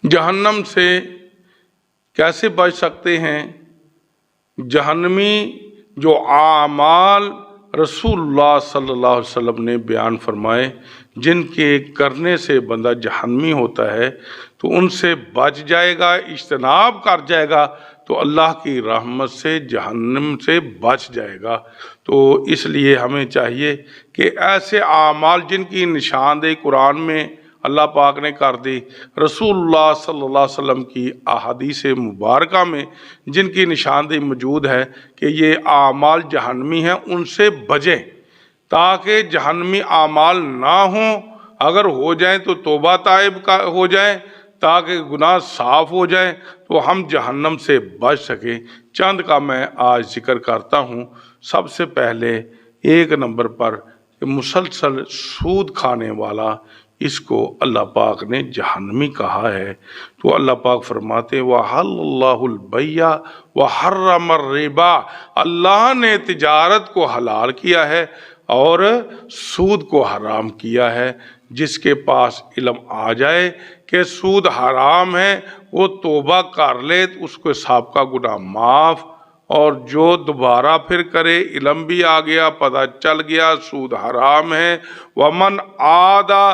जहन्नम से कैसे बच सकते हैं? जहन्नमी जो आमाल रसूलुल्लाह सल्लल्लाहु अलैहि वसल्लम ने बयान फरमाए, जिनके करने से बंदा जहन्नमी होता है, तो उनसे बच जाएगा, इज्तनाब कर जाएगा, तो अल्लाह की रहमत से जहन्नम से बच जाएगा। तो इसलिए हमें चाहिए कि ऐसे आमाल जिनकी निशानदेही कुरान में अल्लाह पाक ने कर दी, रसूलुल्लाह सल्लल्लाहु अलैहि वसल्लम की अहादीस मुबारका में जिनकी निशानदेही मौजूद है कि ये आमाल जहन्नमी हैं, उनसे बचें ताकि जहन्नमी आमाल ना हों। अगर हो जाएं तो तौबा ताइब का हो जाएं ताकि गुनाह साफ हो जाएं, तो हम जहन्नम से बच सकें। चंद का मैं आज जिक्र करता हूँ। सबसे पहले एक नंबर पर मुसलसल सूद खाने वाला, इसको अल्लाह पाक ने जहन्नमी कहा है। तो अल्लाह पाक फरमाते वहल्लल्लाहुल बैया व हर्रमर रिबा, अल्लाह ने तिजारत को हलाल किया है और सूद को हराम किया है। जिसके पास इल्म आ जाए कि सूद हराम है, वो तौबा कर ले तो उसको साबका गुनाह माफ़, और जो दोबारा फिर करे, इल्म भी आ गया, पता चल गया सूद हराम है, वमन आदा,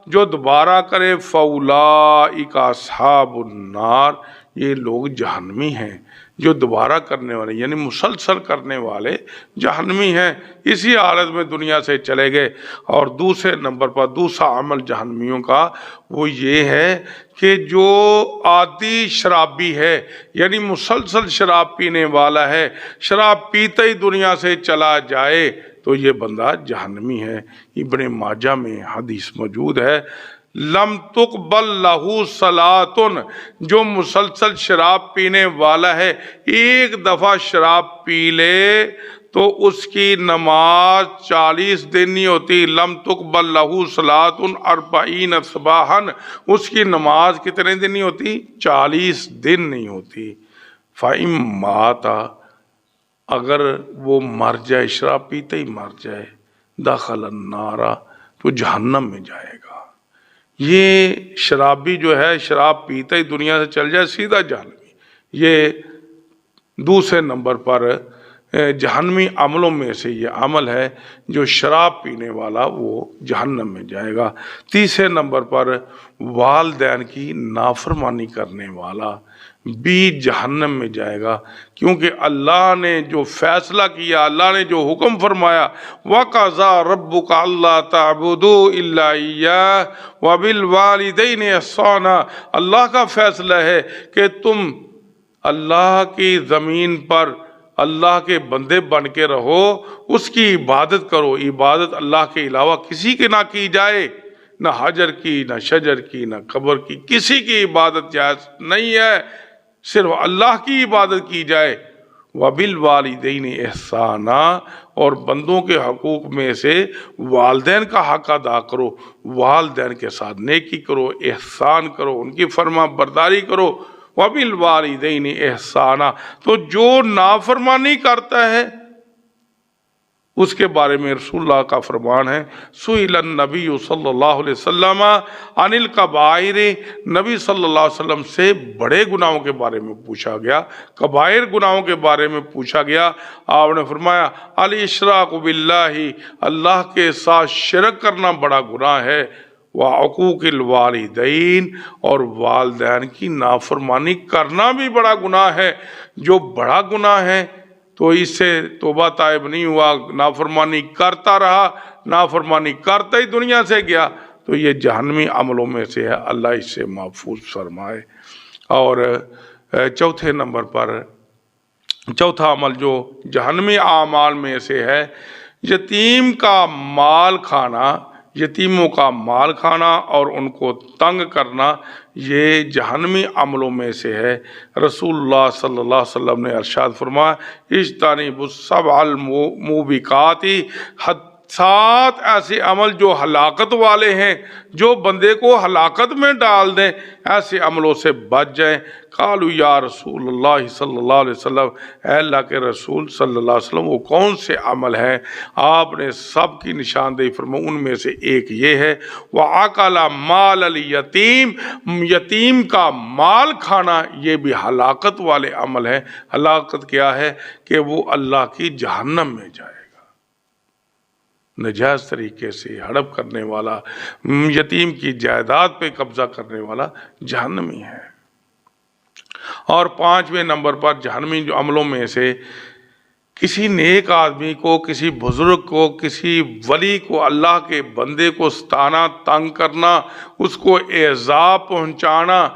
जो दोबारा करे, फौलाइका अस्हाबुन्नार, ये लोग जहन्नमी हैं। जो दोबारा करने वाले यानी मुसलसल करने वाले जहन्नमी हैं, इसी हालत में दुनिया से चले गए। और दूसरे नंबर पर दूसरा अमल जहन्नमियों का वो ये है कि जो आदि शराबी है, यानी मुसलसल शराब पीने वाला है, शराब पीते ही दुनिया से चला जाए, तो ये बंदा जहन्नमी है। इब्ने माजा में हदीस मौजूद है, लम तुक़बल लहू सलातुन, जो मुसलसल शराब पीने वाला है, एक दफ़ा शराब पी ले तो उसकी नमाज 40 दिन नहीं होती। लम तुक़बल लहू सलातुन अर्बईन सबाहन, उसकी नमाज कितने दिन नहीं होती? 40 दिन नहीं होती। फ़इम माता, अगर वो मर जाए, शराब पीते ही मर जाए, दखल अन्नारा, तो जहन्नम में जाएगा। ये शराबी जो है, शराब पीते ही दुनिया से चल जाए, सीधा जहन्नमी। ये दूसरे नंबर पर जहन्नमी अमलों में से ये अमल है, जो शराब पीने वाला वो जहन्नम में जाएगा। तीसरे नंबर पर वालिदैन की नाफरमानी करने वाला भी जहन्नम में जाएगा, क्योंकि अल्लाह ने जो फैसला किया, अल्लाह ने जो हुक्म फरमाया, वक़ज़ा रब्बुका अल्ला ताबुदू इल्ला इय्याह व बिल वालिदैनि इहसाना, अल्लाह का फैसला है कि तुम अल्लाह की ज़मीन पर अल्लाह के बंदे बन के रहो, उसकी इबादत करो। इबादत अल्लाह के अलावा किसी की ना की जाए, ना हजर की, ना शजर की, ना कब्र की, किसी की इबादत जायज़ नहीं है, सिर्फ अल्लाह की इबादत की जाए। वबिल वालिदैन एहसाना, और बंदों के हकूक़ में से वालिदैन का हक अदा करो, वालिदैन के साथ नेकी करो, एहसान करो, उनकी फर्मा बरदारी करो। वबिल वालिदैन एहसाना, तो जो नाफरमानी करता है उसके बारे में रसूलुल्लाह का फरमान है, सुइलन नबी सल्लल्लाहु अलैहि वसल्लम अनिल कबाइर, नबी सल्लल्लाहु अलैहि वसल्लम से बड़े गुनाहों के बारे में पूछा गया, कबाइर गुनाहों के बारे में पूछा गया। आपने फरमाया अल इशराक बिल्लाही, अल्लाह के साथ शिरक करना बड़ा गुनाह है, व अकूकिल वालिदैन, और वालिदैन की नाफरमानी करना भी बड़ा गुनाह है। जो बड़ा गुनाह है तो इससे तौबा ताइब नहीं हुआ, नाफरमानी करता रहा, नाफरमानी करते ही दुनिया से गया, तो ये जहन्नमी अमलों में से है। अल्लाह इससे महफूज फरमाए। और चौथे नंबर पर चौथा अमल जो जहन्नमी आमाल में से है, यतीम का माल खाना, यतीमों का माल खाना और उनको तंग करना, ये जहन्नमी अमलों में से है। रसूलुल्लाह सल्लल्लाहु अलैहि वसल्लम ने इरशाद फरमाया, इज्तनिबुस सबअल मुबिकाती سات ایسے عمل جو ہلاکت والے ہیں، جو بندے کو ہلاکت میں ڈال دیں، ایسے عملوں سے بچ جائیں۔ قالوا یا رسول اللہ صلی اللہ علیہ وسلم، اے اللہ کے رسول صلی اللہ علیہ وسلم، وہ کون سے عمل ہیں؟ آپ نے سب کی نشاندہی فرمائی، ان میں سے ایک یہ ہے، وَأَكَلَ مَالَ الْيَتِيمِ، یتیم کا مال کھانا، یہ بھی ہلاکت والے عمل ہیں۔ ہلاکت کیا ہے؟ کہ وہ اللہ کی جہنم میں جائے گا۔ نجائز طریقے سے ہڑپ کرنے والا، یتیم کی جائیداد پہ قبضہ کرنے والا جہنمی ہے۔ اور 5ویں نمبر پر جہنمی جو عملوں میں سے کسی نیک آدمی کو، کسی بزرگ کو، کسی ولی کو، اللہ کے بندے کو ستانا، تنگ کرنا، اس کو ایذا پہنچانا،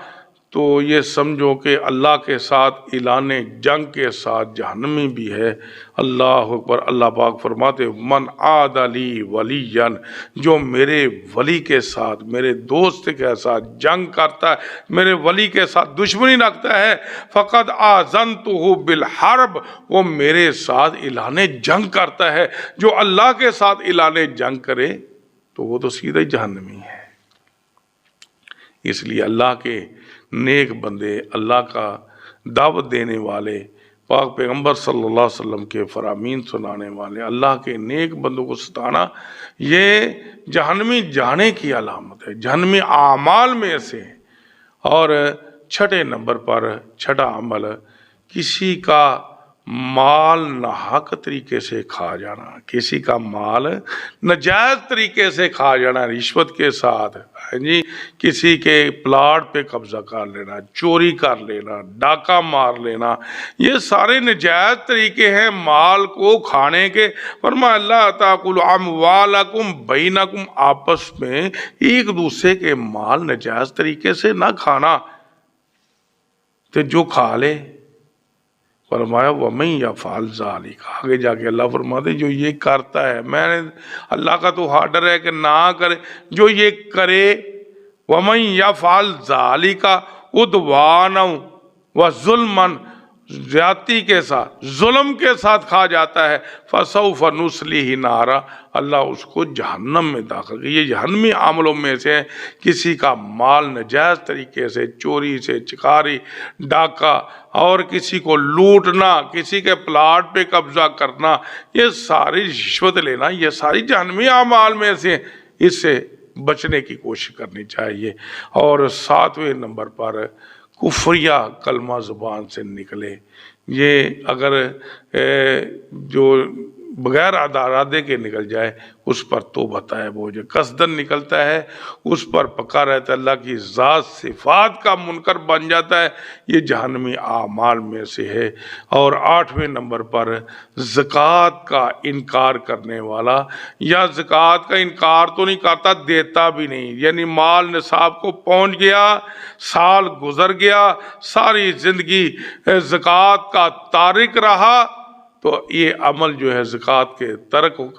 تو یہ سمجھو کہ اللہ کے ساتھ اعلان جنگ کے ساتھ جہنمی بھی ہے۔ اللہ اکبر۔ اللہ پاک فرماتے من عاد لی ولیًا، جو میرے ولی کے ساتھ، میرے دوست کے ساتھ جنگ کرتا ہے، میرے ولی کے ساتھ دشمنی رکھتا ہے، فقد آذنتہ بالحرب، وہ میرے ساتھ اعلان جنگ کرتا ہے۔ جو اللہ کے ساتھ اعلان جنگ کرے تو وہ تو سیدھے جہنمی ہے۔ اس لیے اللہ کے نیک بندے، اللہ کا دعوت دینے والے، پاک پیغمبر صلی اللہ علیہ وسلم کے فرامین سنانے والے، اللہ کے نیک بندوں کو ستانا، یہ جہنمی جانے کی علامت ہے، جہنمی اعمال میں سے۔ اور 6 نمبر پر 6 عمل، کسی کا مال ناحق طریقے سے کھا جانا، کسی کا مال ناجائز طریقے سے کھا جانا، رشوت کے ساتھ، جی کسی کے پلاٹ پہ قبضہ کر لینا، چوری کر لینا، ڈاکہ مار لینا، یہ سارے ناجائز طریقے ہیں مال کو کھانے کے۔ فرمایا اللہ تاکلوا اموالکم بینکم، آپس میں ایک دوسرے کے مال ناجائز طریقے سے نہ کھانا، تو جو کھا لے، فرمایا وَمَن يَفْعَلْ ذَلِكَ، آگے جا کے اللہ فرماتے جو یہ کرتا ہے، میں نے اللہ کا تو آرڈر ہے کہ نہ کرے، جو یہ کرے، وَمَن يَفْعَلْ ذَلِكَ عُدْوَانًا وَظُلْمًا، زیادتی کے ساتھ، ظلم کے ساتھ کھا جاتا ہے، فَسَوْفَ نُصْلِهِ نَارًا، اللہ اس کو جہنم میں داخل کرے۔ یہ جہنمی عملوں میں سے کسی کا مال ناجائز طریقے سے، چوری سے، چکاری، ڈاکہ، اور کسی کو لوٹنا، کسی کے پلاٹ پہ قبضہ کرنا، یہ ساری رشوت لینا، یہ ساری جہنمی اعمال میں سے، اس سے بچنے کی کوشش کرنی چاہیے۔ اور 7ویں نمبر پر کفریہ کلمہ زبان سے نکلے، یہ اگر جو بغیر ارادے کے نکل جائے اس پر توبہ طائب ہو جائے، قصدن نکلتا ہے اس پر پکا رہتا ہے، اللہ کی ذات صفات کا منکر بن جاتا ہے، یہ جہنمی اعمال میں سے ہے۔ اور 8ویں نمبر پر زکوٰۃ کا انکار کرنے والا، یا زکوٰۃ کا انکار تو نہیں کرتا، دیتا بھی نہیں، یعنی مال نصاب کو پہنچ گیا، سال گزر گیا، ساری زندگی زکوٰۃ کا تارک رہا، تو یہ عمل جو ہے زکوٰۃ کے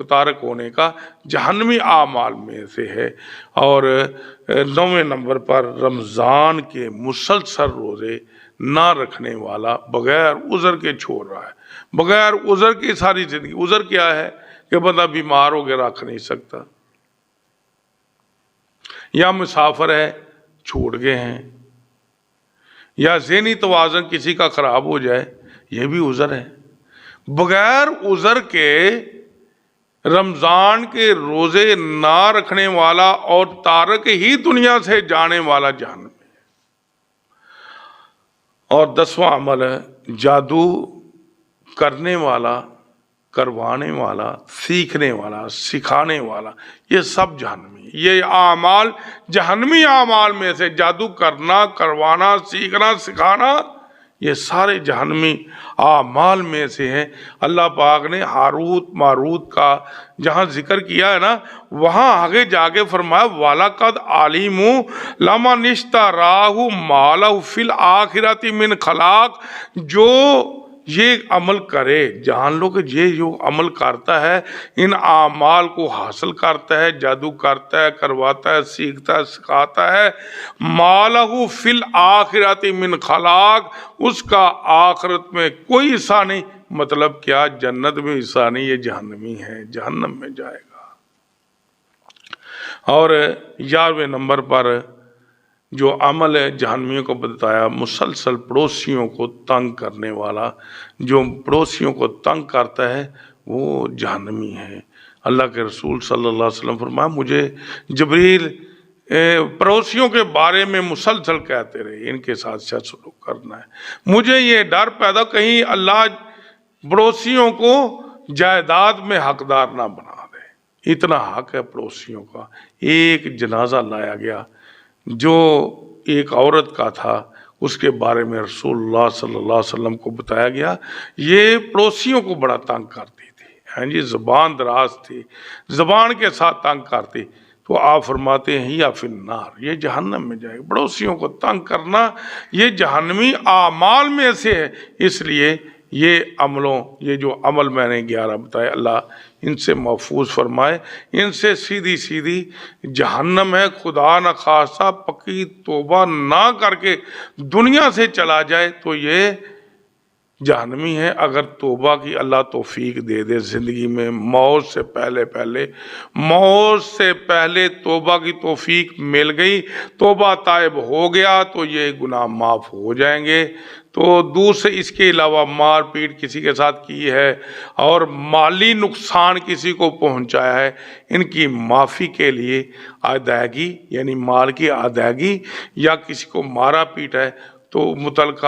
تارک ہونے کا جہنمی اعمال میں سے ہے۔ اور 9ویں نمبر پر رمضان کے مسلسل روزے نہ رکھنے والا، بغیر عذر کے چھوڑ رہا ہے، بغیر عذر کی ساری زندگی۔ عذر کیا ہے؟ کہ بندہ بیمار ہو کے رکھ نہیں سکتا، یا مسافر ہے چھوڑ گئے ہیں، یا ذہنی توازن کسی کا خراب ہو جائے، یہ بھی عذر ہے۔ بغیر عذر کے رمضان کے روزے نہ رکھنے والا اور تارک ہی دنیا سے جانے والا جہنم میں۔ اور 10واں عمل ہے جادو کرنے والا، کروانے والا، سیکھنے والا، سکھانے والا، یہ سب جہنمی، یہ اعمال جہنمی اعمال میں سے، جادو کرنا، کروانا، سیکھنا، سکھانا، یہ سارے جہنمی اعمال میں سے ہیں۔ اللہ پاک نے ہاروت ماروت کا جہاں ذکر کیا ہے نا، وہاں آگے جا کے فرمایا وَلَقَدْ عَلِمُوا لَمَنِ اشْتَرَاهُ مَا لَهُ فِي الْآخِرَةِ مِنْ خَلَاقٍ، جو یہ عمل کرے، جان لو کہ یہ جو عمل کرتا ہے، ان اعمال کو حاصل کرتا ہے، جادو کرتا ہے، کرواتا ہے، سیکھتا ہے، سکھاتا ہے، مَا لَهُ فِي الْآخِرَةِ مِنْ خَلَاقٍ، اس کا آخرت میں کوئی حصہ نہیں۔ مطلب کیا؟ جنت میں حصہ نہیں، یہ جہنمی ہے، جہنم میں جائے گا۔ اور 11वें नंबर पर जो अमल है जहन्नमियों को बताया, मुसलसल पड़ोसियों को तंग करने वाला, जो पड़ोसियों को तंग करता है वो जहन्नमी है। अल्लाह के रसूल सल्लल्लाहु अलैहि वसल्लम फरमाया, मुझे जबरील पड़ोसियों के बारे में मुसलसल कहते रहे, इनके साथ अच्छा सलूक करना है। मुझे ये डर पैदा, कहीं अल्लाह पड़ोसियों को जायदाद में हकदार ना बना दे। इतना हक है पड़ोसियों का। एक जनाजा लाया गया जो एक औरत का था, उसके बारे में रसूलुल्लाह सल्लल्लाहु अलैहि वसल्लम को बताया गया, ये पड़ोसियों को बड़ा तंग करती थी, हाँ जी, ज़बान दराज थी, ज़बान के साथ तंग करती। तो आप फरमाते हैं या फिन्नार, ये जहन्नम में जाएगी। पड़ोसियों को तंग करना ये जहन्नमी आमाल में से है। इसलिए ये अमलों, ये जो अमल मैंने 11 बताए, अल्लाह इनसे महफूज फरमाए। इनसे सीधी सीधी जहन्नम है। खुदा न खासा पक्की तौबा ना करके दुनिया से चला जाए तो ये जहन्नमी है। अगर तौबा की अल्लाह तौफीक दे दे ज़िंदगी में, मौत से पहले तौबा की तौफीक मिल गई, तौबा ताइब हो गया तो ये गुनाह माफ़ हो जाएंगे। तो दूसरे इसके अलावा मार पीट किसी के साथ की है और माली नुकसान किसी को पहुंचाया है, इनकी माफ़ी के लिए अदायगी, यानी माल की अदायगी, या किसी को मारा पीटा है तो मुतलका